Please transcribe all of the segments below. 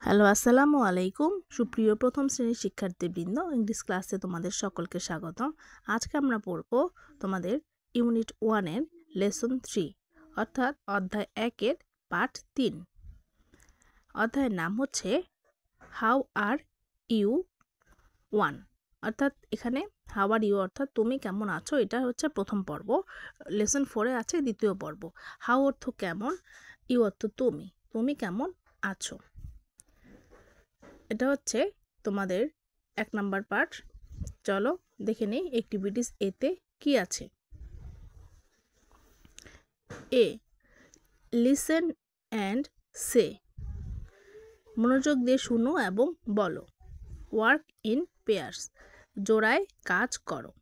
Hello, আসসালামু আলাইকুম। সুপ্রিয় প্রথম শ্রেণীর শিক্ষার্থীবৃন্দ, ইংলিশ ক্লাসে তোমাদের সকলকে স্বাগতম। আজকে আমরা পড়ব তোমাদের ইউনিট 1 এর লেসন 3 অর্থাৎ অধ্যায় 1 এর পার্ট 3। অধ্যায়ের নাম হচ্ছে হাউ আর ইউ 1, অর্থাৎ এখানে হাউ আর ইউ অর্থাৎ তুমি কেমন আছো, এটা হচ্ছে প্রথম পর্ব। লেসন 4 এ আছে দ্বিতীয় পর্ব। হাউ অর্থ কেমন, ইউ অর্থ তুমি, তুমি কেমন আছো। এটা হচ্ছে তোমাদের 1 নাম্বার পার্ট। চলো দেখে নেই অ্যাক্টিভিটিস এতে কি আছে। এ, লিসেন অ্যান্ড সে, মনোযোগ দিয়ে শুনো এবং বলো। ওয়ার্ক ইন পেয়ার্স, জোড়ায় কাজ করো।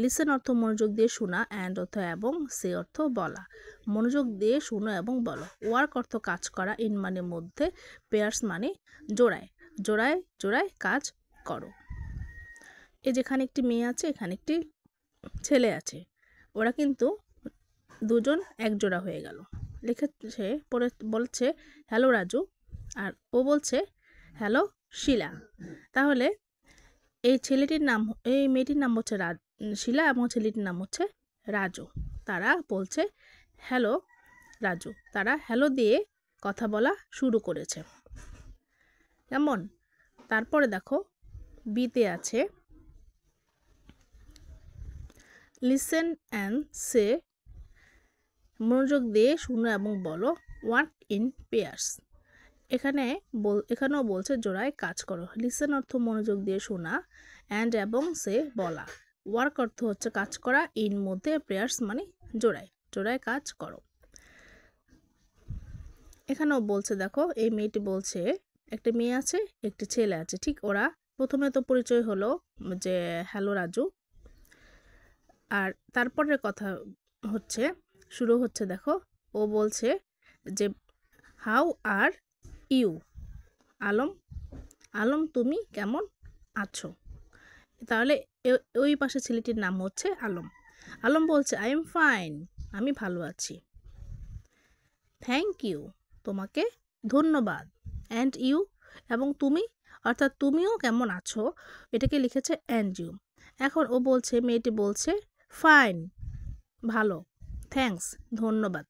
লিসেন অর্থ মনোযোগ দিয়ে শোনা, অ্যান্ড অর্থ এবং, সে অর্থ বলা। মনোযোগ দিয়ে শুনো এবং বলো। ওয়ার্ক অর্থ কাজ করা, ইন মানে মধ্যে, পেয়ার্স মানে জোড়ায়, জোড়ায় জোড়ায় কাজ করো। এই যেখানে একটি মেয়ে আছে, এখানে একটি ছেলে আছে, ওরা কিন্তু দুজন এক জোড়া হয়ে গেল। লিখেছে, পরে বলছে হ্যালো রাজু, আর ও বলছে হ্যালো শিলা। তাহলে এই ছেলেটির নাম, এই মেয়েটির নাম হচ্ছে শিলা এবং ছেলেটির নাম হচ্ছে রাজু। তারা বলছে হ্যালো রাজু, তারা হ্যালো দিয়ে কথা বলা শুরু করেছে। কেমন? তারপরে দেখো বিতে আছে লিসেন অ্যান্ড সে, মনোযোগ দিয়ে শুনো এবং বলো। ওয়ার্ক ইন পেয়ার্স, এখানেও বলছে জোড়ায় কাজ করো। লিসেন অর্থ মনোযোগ দিয়ে শোনা, অ্যান্ড এবং সে বলা। ওয়ার্ক অর্থ হচ্ছে কাজ করা, ইন মধ্যে, পেয়ার্স মানে জোড়ায়, জোড়ায় কাজ করো। এখানেও বলছে দেখো, এই মেয়েটি বলছে একটা মেয়ে আছে একটি ছেলে আছে, ঠিক ওরা প্রথমে তো পরিচয় হলো যে হ্যালো রাজু, আর তারপরের কথা হচ্ছে শুরু হচ্ছে দেখো, ও বলছে যে how are you Alam, Alam তুমি কেমন আছো। তাহলে ওই পাশে ছেলেটির নাম হচ্ছে আলম। আলম বলছে আই এম ফাইন, আমি ভালো আছি। থ্যাংক ইউ, তোমাকে ধন্যবাদ। অ্যান্ড ইউ, এবং তুমি, অর্থাৎ তুমিও কেমন আছো, এটাকে লিখেছে অ্যান্ড ইউ। এখন ও বলছে, মেয়েটি বলছে ফাইন, ভালো, থ্যাঙ্কস, ধন্যবাদ।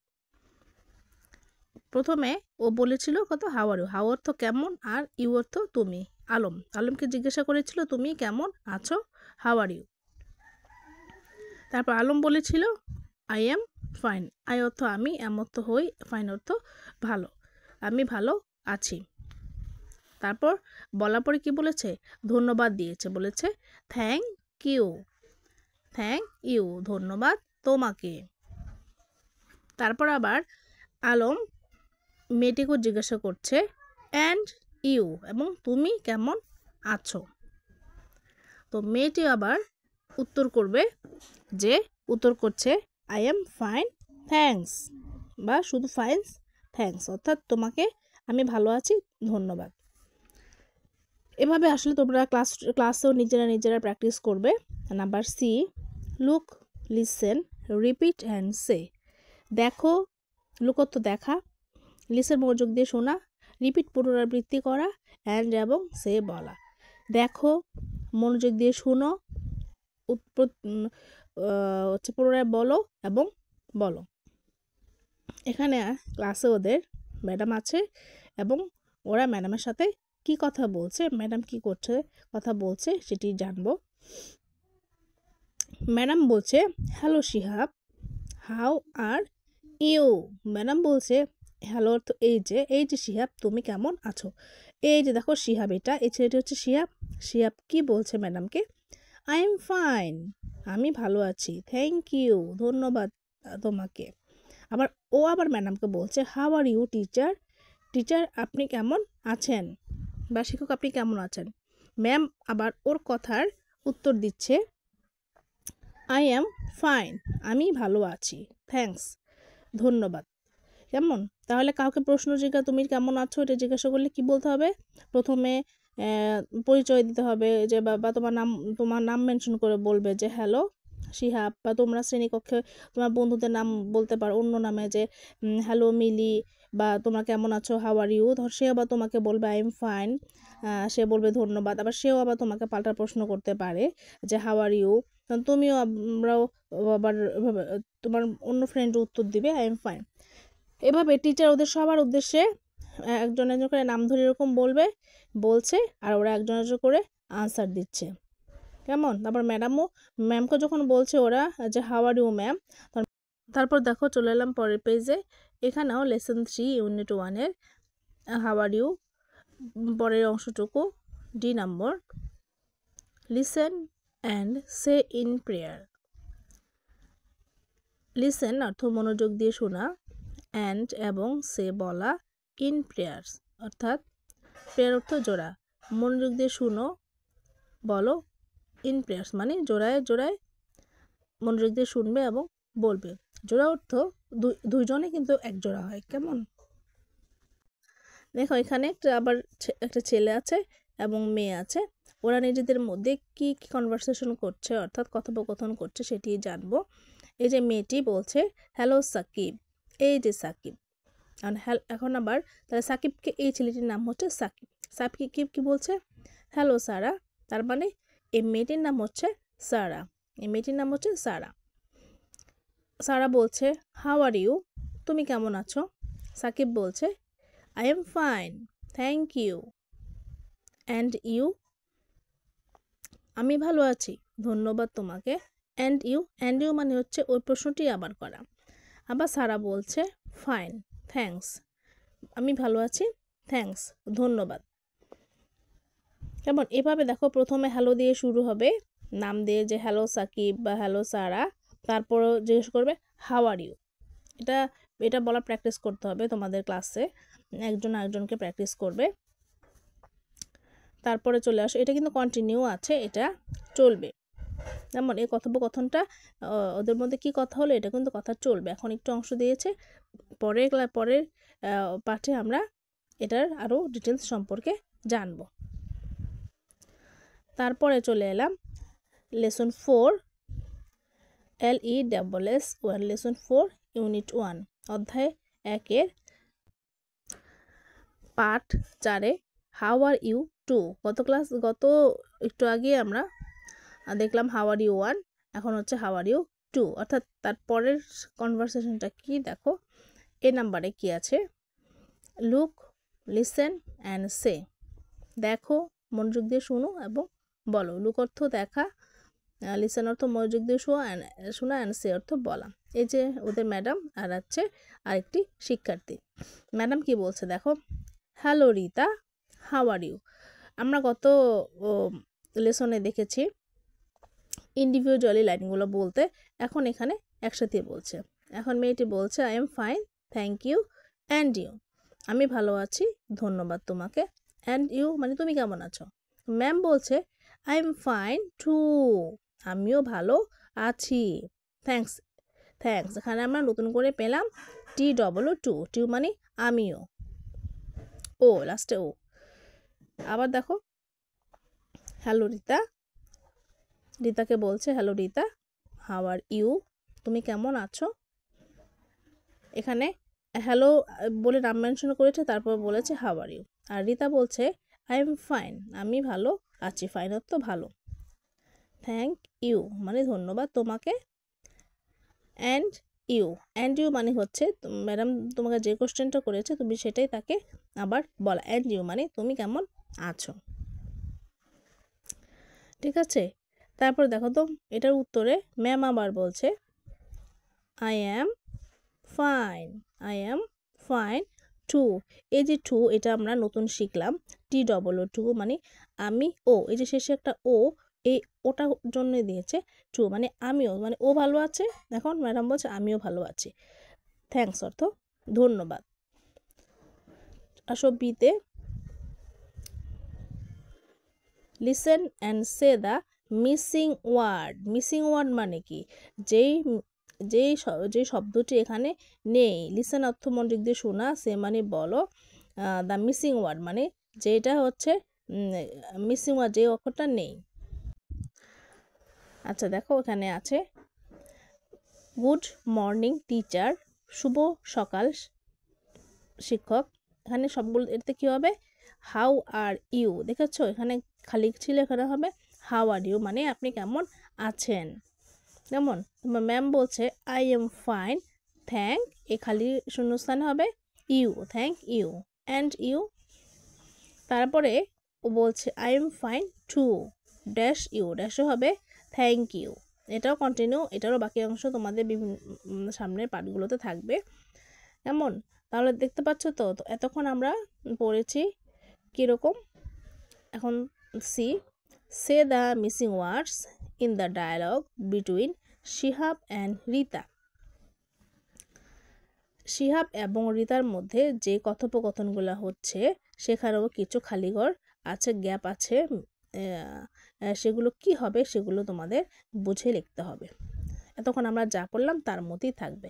প্রথমে ও বলেছিল কত হাউ আর ইউ, হাউ অর্থ কেমন, আর ইউ অর্থ তুমি। আলমকে জিজ্ঞাসা করেছিল তুমি কেমন আছো, হাউ আর ইউ। তারপর আলম বলেছিল আই এম ফাইন, আই অর্থ আমি, এম অর্থ হই, ফাইন অর্থ ভালো, আমি ভালো আছি। তারপর বলার পরে কি বলেছে, ধন্যবাদ দিয়েছে, বলেছে থ্যাংক ইউ, থ্যাংক ইউ, ধন্যবাদ তোমাকে। তারপর আবার আলম মেয়েটিকে জিজ্ঞাসা করছে অ্যান্ড ইউ, এবং তুমি কেমন আছো। তো মেয়েটি আবার উত্তর করছে আই এম ফাইন থ্যাঙ্কস, বা শুধু ফাইন থ্যাঙ্কস, অর্থাৎ তোমাকে আমি ভালো আছি, ধন্যবাদ। এভাবে আসলে তোমরা ক্লাসেও নিজেরা প্র্যাকটিস করবে। Number C, look, listen, repeat and say. দেখো, লুক অর্থ দেখা, লিসেন মনোযোগ দিয়ে শোনা, রিপিট পুনরাবৃত্তি করা, অ্যান্ড এবং সে বলা। দেখো, মনোযোগ দিয়ে শোনো, হচ্ছে পুনরায় বলো এবং বলো। এখানে ক্লাসে ওদের ম্যাডাম আছে এবং ওরা ম্যাডামের সাথে কি কথা বলছে, ম্যাডাম কি করছে, কথা বলছে সেটি জানবো। ম্যাডাম বলছে hello Shihab, how are you. Madam বলছে হ্যালো অর্থ এই যে শিহাব তুমি কেমন আছো। এই যে দেখো শিহাব, এটা এই ছেলেটি হচ্ছে শিহাব। শিহাব কি বলছে ম্যাডামকে, আই এম ফাইন, আমি ভালো আছি, থ্যাংক ইউ, ধন্যবাদ তোমাকে। আবার ম্যাডামকে বলছে how are you teacher, teacher আপনি কেমন আছেন, বা শিক্ষক আপনি কেমন আছেন। ম্যাম আবার ওর কথার উত্তর দিচ্ছে আই এম ফাইন, আমি ভালো আছি, থ্যাঙ্কস, ধন্যবাদ। কেমন? তাহলে কাউকে প্রশ্ন তুমি কেমন আছো এটা জিজ্ঞাসা করলে কি বলতে হবে, প্রথমে পরিচয় দিতে হবে, যে বা তোমার নাম মেনশন করে বলবে যে হ্যালো শিহাব, বা তোমরা শ্রেণীকক্ষে তোমার বন্ধুদের নাম বলতে পারো অন্য নামে, যে হ্যালো মিলি, বা তোমরা কেমন আছো, হাউ আর ইউ, ধর সে আবার তোমাকে বলবে আই এম ফাইন, সে বলবে ধন্যবাদ, আবার সেও আবার তোমাকে পাল্টা প্রশ্ন করতে পারে যে হাউ আর ইউ, তুমিও আমরাও আবার তোমার অন্য ফ্রেন্ড উত্তর দিবে আই এম ফাইন। এভাবে টিচার ওদের সবার উদ্দেশ্যে একজন একজন করে নাম ধরে এরকম বলছে, আর ওরা একজন একজন করে আনসার দিচ্ছে, কেমন। তারপর ম্যামকে যখন বলছে ওরা যে হাউ আর ইউ ম্যাম, তারপর দেখো চলে এলাম পরের পেজে। এখানেও লেসন 3 ইউনিট 1-এর হাউ আর ইউ পরের অংশটুকু, D number, listen and say in pair. Listen অর্থ মনোযোগ দিয়ে শোনা, অ্যান্ড এবং সে বলা, ইন প্রেয়ার্স অর্থাৎ প্রেয়ার অর্থ জোড়া, মনোযোগ দিয়ে শুনো বলো, ইন প্রেয়ার্স মানে জোড়ায় জোড়ায় মনোযোগ দিয়ে শুনবে এবং বলবে। জোড়া অর্থ দুইজনে কিন্তু এক জোড়া হয়, কেমন। দেখো এখানে আবার একটা ছেলে আছে এবং মেয়ে আছে, ওরা নিজেদের মধ্যে কি কি কনভারসেশন করছে অর্থাৎ কথোপকথন করছে সেটি জানবো। এই যে মেয়েটি বলছে হ্যালো সাকিব, এই যে সাকিব, এখন আবার তাহলে সাকিবকে, এই ছেলেটির নাম হচ্ছে সাকিব, সাকিব কি বলছে হ্যালো সারা, তার মানে এই মেয়েটির নাম হচ্ছে সারা, এই মেয়েটির নাম হচ্ছে সারা। সারা বলছে হাউ আর ইউ, তুমি কেমন আছো। সাকিব বলছে I am fine thank you, and you, আমি ভালো আছি ধন্যবাদ তোমাকে। অ্যান্ড ইউ মানে হচ্ছে ওই প্রশ্নটি আবার করা। আবার সারা বলছে ফাইন থ্যাঙ্কস, আমি ভালো আছি থ্যাঙ্কস ধন্যবাদ, কেমন। এভাবে দেখো প্রথমে হ্যালো দিয়ে শুরু হবে, নাম দিয়ে যে হ্যালো সাকিব বা হ্যালো সারা, তারপরও জিজ্ঞেস করবে হাউ আর ইউ। এটা বলা প্র্যাকটিস করতে হবে তোমাদের ক্লাসে, একজন আরেকজনকে প্র্যাকটিস করবে। তারপরে চলে আসো, এটা কিন্তু কন্টিনিউ আছে, এটা চলবে, যেমন এই কথোপকথনটা ওদের মধ্যে কি কথা হলো এটা কিন্তু কথা চলবে। এখন একটু অংশ দিয়েছে, পরের পাঠে আমরা এটার আরও ডিটেলস সম্পর্কে জানব। তারপরে চলে এলাম লেসন 4 LESS1, লেসন 4 ইউনিট 1 অধ্যায় 1-এর পাঠ 4-এ হাউ আর ইউ 2। গত একটু আগে আমরা দেখলাম হাউ আর ইউ 1, এখন হচ্ছে হাউ আর ইউ 2, অর্থাৎ তার পরের কনভারসেশনটা কি দেখো। এ নাম্বারে কি আছে, লুক লিসেন অ্যান্ড সে, দেখো মনোযোগ দিয়ে শুনো এবং বলো। লুক অর্থ দেখা, লিসেন অর্থ মনোযোগ দিয়ে শোনা, অ্যান্ড সে অর্থ বলা। এই যে ওদের ম্যাডাম আর আছে আরেকটি শিক্ষার্থী। ম্যাডাম কি বলছে দেখো, hello Rita how are you. আমরা গত লেসনে দেখেছি ইন্ডিভিজুয়ালি লাইনগুলো বলতে, এখন এখানে একসাথে বলছে। এখন মেয়েটি বলছে I am fine thank you, and you, আমি ভালো আছি ধন্যবাদ তোমাকে। অ্যান্ড ইউ মানে তুমি কেমন আছো। ম্যাম বলছে আই এম ফাইন টু, আমিও ভালো আছি। থ্যাঙ্কস এখানে আমরা নতুন করে পেলাম TOO, মানে আমিও, ও লাস্টে ও। আবার দেখো হ্যালো রিতাকে বলছে hello Rita how are you, তুমি কেমন আছো। এখানে হ্যালো বলে নাম মেনশন করেছে, তারপর বলেছে হাউ আর ইউ। আর রিতা বলছে আই এম ফাইন, আমি ভালো আছি, ফাইন অর্থ ভালো। থ্যাংক ইউ মানে ধন্যবাদ তোমাকে। অ্যান্ড ইউ মানে হচ্ছে ম্যাডাম তোমাকে যে কোশ্চেনটা করেছে তুমি সেটাই তাকে আবার বলা। অ্যান্ড ইউ মানে তুমি কেমন আছো, ঠিক আছে। তারপর দেখো তো এটার উত্তরে ম্যাম আবার বলছে আই অ্যাম ফাইন টু। এই যে টু এটা আমরা নতুন শিখলাম, TOO মানে আমি, ও এই যে শেষে একটা ও, এই ওটার জন্য দিয়েছে টু মানে আমিও, মানে ও ভালো আছে। এখন ম্যাডাম বলছে আমিও ভালো আছি। থ্যাঙ্কস অর্থ ধন্যবাদ। আসো বিতে, listen and say the missing word মানে কি, যেই শব্দটি এখানে নেই। লিসেন অর্থ মনোযোগ দিয়ে শোনা, সে মানে বলো, দ্য মিসিং ওয়ার্ড মানে যেটা হচ্ছে মিসিং ওয়ার্ড, যে অক্ষরটা নেই। আচ্ছা দেখো এখানে আছে গুড মর্নিং টিচার, শুভ সকাল শিক্ষক, এখানে সবগুলো এতে কী হবে, হাউ আর ইউ, দেখেছো এখানে খালি ছিল, এখানে হবে হাউ আর ইউ, মানে আপনি কেমন আছেন। যেমন তোমার ম্যাম বলছে আই এম ফাইন, থ্যাংক, এ খালি শূন্যস্থানে হবে you, thank you. And you, তারপরে ও বলছে I am fine too, dash you, ড্যাশও হবে থ্যাংক ইউ। এটাও কন্টিনিউ, এটারও বাকি অংশ তোমাদের বিভিন্ন সামনের পাঠগুলোতে থাকবে। এমন, তাহলে দেখতে পাচ্ছ তো এতক্ষণ আমরা পড়েছি কীরকম। এখন say the missing words in the dialogue between Shihab and Rita. Shihab এবং রিতার মধ্যে যে কথোপকথনগুলো হচ্ছে সেখানেও কিছু খালিঘর আছে, গ্যাপ আছে, সেগুলো কি হবে সেগুলো তোমাদের বুঝে লিখতে হবে। এতক্ষণ আমরা যা পড়লাম তার মধ্যেই থাকবে।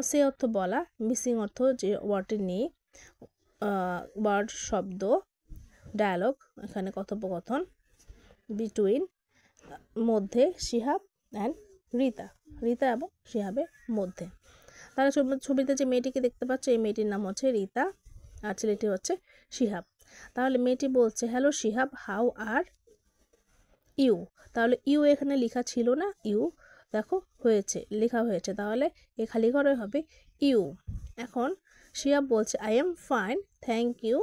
সে অর্থ বলা, মিসিং অর্থ যে ওয়ার্ডটি নেই, ওয়ার্ড শব্দ, ডায়ালগ এখানে কথোপকথন, বিটুইন মধ্যে শিহাব অ্যান্ড রিতা, রিতা এবং শিহাবের মধ্যে। তাহলে ছবিতে যে মেয়েটিকে দেখতে পাচ্ছ এই মেয়েটির নাম হচ্ছে রিতা আর ছেলেটি হচ্ছে শিহাব। তাহলে মেয়েটি বলছে hello Shihab, how are you. তাহলে ইউ এখানে লেখা ছিল না, ইউ দেখো হয়েছে, লেখা হয়েছে, তাহলে এ খালি ঘরে হবে ইউ। এখন শিহাব বলছে I am fine, thank you,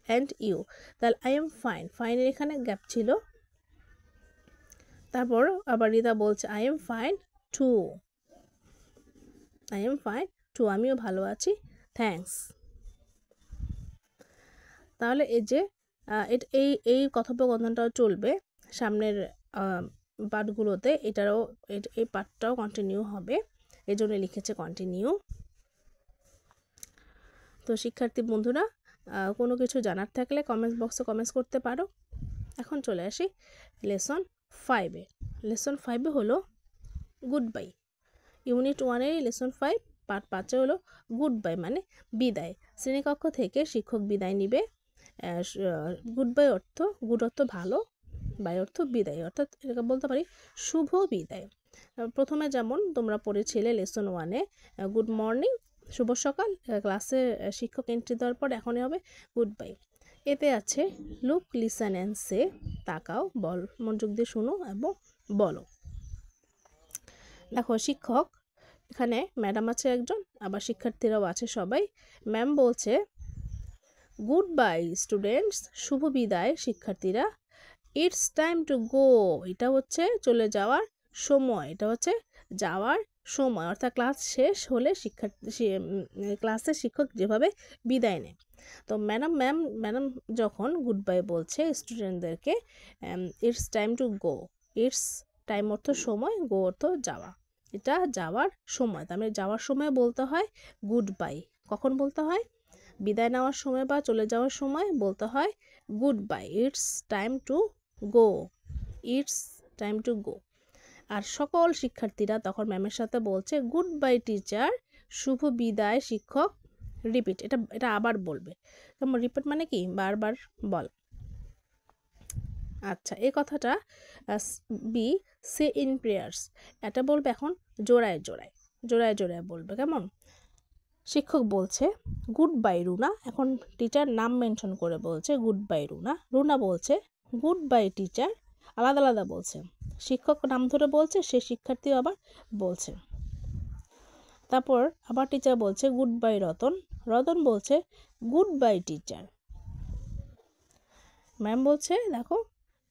and you. তাহলে আই এম ফাইন, ফাইনের এখানে গ্যাপ ছিল। তারপর আবার রিতা বলছে I am fine too, I am fine too, আমিও ভালো আছি, থ্যাঙ্কস। তাহলে এই যে এই কথোপকথনটাও চলবে সামনের পাঠগুলোতে, এটারও এই পাঠটাও কন্টিনিউ হবে, এই জন্য লিখেছে কন্টিনিউ। তো শিক্ষার্থী বন্ধুরা, কোনো কিছু জানার থাকলে কমেন্টস বক্সে কমেন্টস করতে পারো। এখন চলে আসি লেসন 5-এ। লেসন 5-এ হলো গুড বাই। ইউনিট 1-এর লেসন 5 পার্ট 5-এ হলো গুড বাই মানে বিদায়। শ্রেণীকক্ষ থেকে শিক্ষক বিদায় নিবে। গুড বাই অর্থ, গুড অর্থ ভালো, বাই অর্থ বিদায়, অর্থাৎ এটাকে বলতে পারি শুভ বিদায়। প্রথমে যেমন তোমরা পড়েছিলে লেসন 1-এ গুড মর্নিং, শুভ সকাল, ক্লাসে শিক্ষক এন্ট্রি দেওয়ার পর এখনই হবে গুড বাই। এতে আছে লুক, লিসেন অ্যান্ড সে, তাকাও, বল, মনোযোগ দিয়ে শুনো এবং বলো। দেখো শিক্ষক, এখানে ম্যাডাম আছে একজন, আবার শিক্ষার্থীরাও আছে সবাই। ম্যাম বলছে গুড বাই স্টুডেন্টস, শুভ বিদায় শিক্ষার্থীরা। ইটস টাইম টু গো, এটা হচ্ছে চলে যাওয়ার সময়, এটা হচ্ছে যাওয়ার সময়, অর্থাৎ ক্লাস শেষ হলে ক্লাসের শিক্ষক যেভাবে বিদায় নেয়। তো ম্যাডাম যখন গুড বাই বলছে স্টুডেন্টদেরকে, it's time to go, it's time অর্থ সময়, গো অর্থ যাওয়া, এটা যাওয়ার সময়। তার মানে যাওয়ার সময় বলতে হয় গুড বাই। কখন বলতে হয়? বিদায় নেওয়ার সময় বা চলে যাওয়ার সময় বলতে হয় goodbye, it's time to go, it's time to go. আর সকল শিক্ষার্থীরা তখন ম্যামের সাথে বলছে গুড বাই টিচার, শুভ বিদায় শিক্ষক। রিপিট, এটা আবার বলবে। যেমন রিপিট মানে কি বারবার বল। আচ্ছা, এই কথাটা বি সে ইন প্রেয়ার্স, এটা বলবে এখন জোড়ায় জোড়ায়, জোড়ায় জোড়ায় বলবে। কেমন? শিক্ষক বলছে গুড বাই রুনা, এখন টিচার নাম মেনশন করে বলছে গুড বাই রুনা। রুনা বলছে গুড বাই টিচার, আলাদা আলাদা বলছে। শিক্ষক নাম ধরে বলছে, সে শিক্ষার্থীও আবার বলছে। তারপর আবার টিচার বলছে গুড বাই রতন, রতন বলছে গুড বাই টিচার। ম্যাম বলছে দেখো,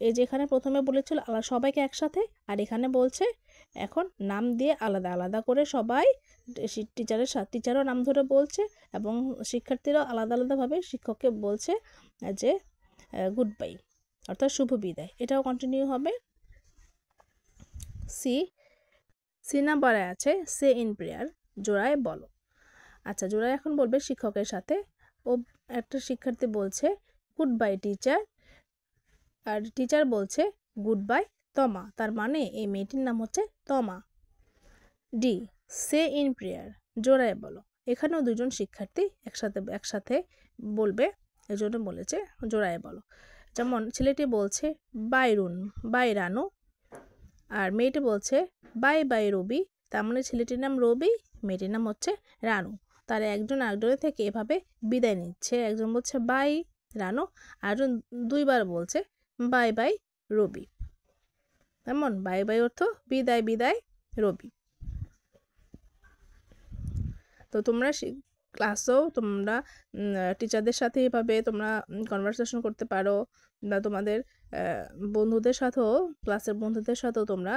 এই যে এখানে প্রথমে বলেছিল সবাইকে একসাথে, আর এখানে বলছে এখন নাম দিয়ে আলাদা আলাদা করে সবাই, টিচারও নাম ধরে বলছে এবং শিক্ষার্থীরাও আলাদা আলাদাভাবে শিক্ষককে বলছে যে গুড বাই, অর্থাৎ শুভ বিদায়। এটাও কন্টিনিউ হবে। সি নাম্বারে আছে সে ইন প্রেয়ার, জোড়ায় বলো। আচ্ছা, জোড়ায় এখন বলবে শিক্ষকের সাথে। ও একটা শিক্ষার্থী বলছে গুড বাই টিচার, আর টিচার বলছে গুড বাই তমা, তার মানে এই মেয়েটির নাম হচ্ছে তমা। ডি সে ইন প্রেয়ার, জোড়ায় বলো। এখানেও দুজন শিক্ষার্থী একসাথে বলবে, এজন্য বলেছে জোড়ায় বলো। যেমন ছেলেটি বলছে বাই রানু, আর মেয়েটি বলছে বাই বাই রবি, তার মানে ছেলেটির নাম রবি, মেয়েটির নাম হচ্ছে রানু। তারা একজন আরেকজনের থেকে এভাবে বিদায় নিচ্ছে। একজন বলছে বাই রানু, আরেকজন 2 বার বলছে বাই বাই রবি। কেমন? বাই বাই অর্থ বিদায় বিদায় রবি। তো তোমরা ক্লাসেও তোমরা টিচারদের সাথে এভাবে তোমরা কনভারসেশন করতে পারো, বা তোমাদের বন্ধুদের সাথেও, ক্লাসের বন্ধুদের সাথেও তোমরা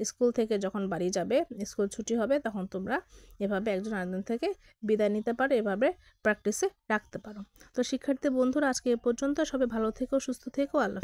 স্কুল থেকে যখন বাড়ি যাবে, স্কুল ছুটি হবে, তখন তোমরা এভাবে একজন আরেকজন থেকে বিদায় নিতে পারো, এভাবে প্র্যাকটিসে রাখতে পারো। তো শিক্ষার্থী বন্ধুরা, আজকে এ পর্যন্ত। সবাই ভালো থেকো, সুস্থ থেকো, আল্লাহ।